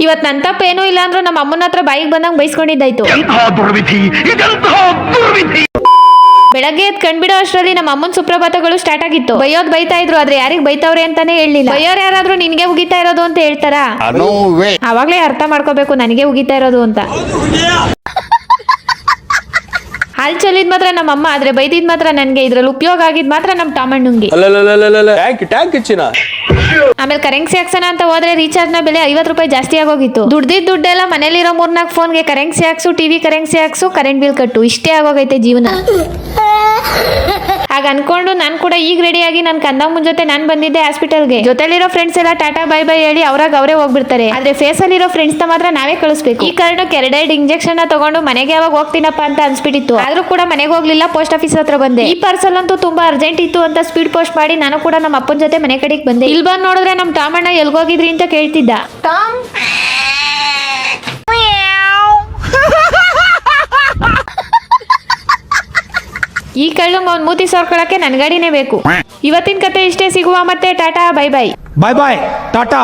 ಇವತ್ ನನ್ ತಪ್ಪೇನೂ ಇಲ್ಲ ಅಂದ್ರೂ ನಮ್ಮ ಅಮ್ಮನ ಹತ್ರ ಬಾಯಿಗೆ ಬಂದಂಗ್ ಬೈಸ್ಕೊಂಡಿದ್ದಾಯ್ತು. ಬೆಳಗ್ಗೆ ಎದ್ದು ಕಣ್ಬಿಡೋ ಅಷ್ಟರಲ್ಲಿ ನಮ್ಮ ಅಮ್ಮನ ಸುಪ್ರಭಾತಗಳು ಸ್ಟಾರ್ಟ್ ಆಗಿತ್ತು. ಬೈಯೋದ್ ಬೈತಾ ಇದ್ರು, ಆದ್ರೆ ಯಾರಿಗ್ ಬೈತಾವ್ರೆ ಅಂತಾನೆ ಹೇಳಿಲ್ಲ. ಬೈಯೋರ್ ಯಾರಾದ್ರೂ ನಿನ್ಗೆ ಉಗಿತಾ ಇರೋದು ಅಂತ ಹೇಳ್ತಾರ? ಅವಾಗ್ಲೇ ಅರ್ಥ ಮಾಡ್ಕೋಬೇಕು ನನಗೆ ಉಗಿತಾ ಇರೋದು ಅಂತ. ಹಾಲ್ ಚಲಿದ್ ಮಾತ್ರ ನಮ್ಮ ಅಮ್ಮ, ಆದ್ರೆ ಬೈದಿದ್ ಮಾತ್ರ ನನ್ಗೆ. ಇದ್ರಲ್ಲಿ ಉಪಯೋಗ ಆಗಿದ್ ಮಾತ್ರ ನಮ್ ಟಾಮಣ್ಣಂಗೆ. ಆಮೇಲೆ ಕರೆನ್ಸಿ ಹಾಕ್ಸೋಣ ಅಂತ ಹೋದ್ರೆ ರೀಚಾರ್ಜ್ ನ ಬೆಲೆ 50 ರೂಪಾಯಿ ಜಾಸ್ತಿ ಆಗೋಗಿತ್ತು. ದುಡ್ಡೆಲ್ಲ ಮನೇಲಿರೋ 3-4 ಫೋನ್ಗೆ ಕರೆನ್ಸಿ ಹಾಕ್ಸು, ಟಿವಿ ಕರೆನ್ಸಿ ಹಾಕ್ಸು, ಕರೆಂಟ್ ಬಿಲ್ ಕಟ್ಟು, ಇಷ್ಟೇ ಆಗೋಗೈತೆ ಜೀವನ. ಹಾಗ ಅನ್ಕೊಂಡು ನಾನ್ ಕೂಡ ಈಗ ರೆಡಿಯಾಗಿ ನನ್ ಕಂದಮ್ಮನ್ ಜೊತೆ ನಾನ್ ಬಂದಿದ್ದೆ ಹಾಸ್ಪಿಟಲ್ಗೆ. ಜೊತೆಲಿರೋ ಫ್ರೆಂಡ್ಸ್ ಎಲ್ಲ ಟಾಟಾ ಬೈ ಬೈ ಹೇಳಿ ಅವ್ರಾಗ ಅವರೇ ಹೋಗ್ಬಿಡ್ತಾರೆ. ಆದ್ರೆ ಫೇಸ್ ಅಲ್ಲಿರೋ ಫ್ರೆಂಡ್ಸ್ ನ ಮಾತ್ರ ನಾವೇ ಕಳಿಸ್ಬೇಕು. ಈ ಕಾರಣಕ್ಕೆ 2 ಇಂಜೆಕ್ಷನ್ ತಗೊಂಡು ಮನೆಗೆ ಯಾವಾಗ ಹೋಗ್ತೀನಪ್ಪ ಅಂತ ಅನ್ಸ್ಬಿಟ್ಟಿತ್ತು. ಆದ್ರೂ ಕೂಡ ಮನೆಗೆ ಹೋಗ್ಲಿಲ್ಲ, ಪೋಸ್ಟ್ ಆಫೀಸ್ ಹತ್ರ ಬಂದೆ. ಈ ಪಾರ್ಸಲ್ ಅಂತೂ ತುಂಬಾ ಅರ್ಜೆಂಟ್ ಇತ್ತು ಅಂತ ಸ್ಪೀಡ್ ಪೋಸ್ಟ್ ಮಾಡಿ ನಾನು ಕೂಡ ನಮ್ಮ ಅಪ್ಪನ ಜೊತೆ ಮನೆ ಕಡೆಗೆ ಬಂದೆ. ಇಲ್ಲಿ ಬಂದ್ ನೋಡಿದ್ರೆ ನಮ್ ಟಾಮಣ್ಣ ಎಲ್ಗೋಗಿದ್ರಿ ಅಂತ ಕೇಳ್ತಿದ್ದ. ಈ ಕಳ್ಳಂಗ ಅವ್ನ್ ಮೂತಿ ಸೋರ್ಕೊಳಕ್ಕೆ ನನ್ ಗಾಡಿನೇ ಬೇಕು. ಇವತ್ತಿನ ಕತೆ ಇಷ್ಟೇ. ಸಿಗುವ ಮತ್ತೆ. Tata bye bye. Bye bye Tata.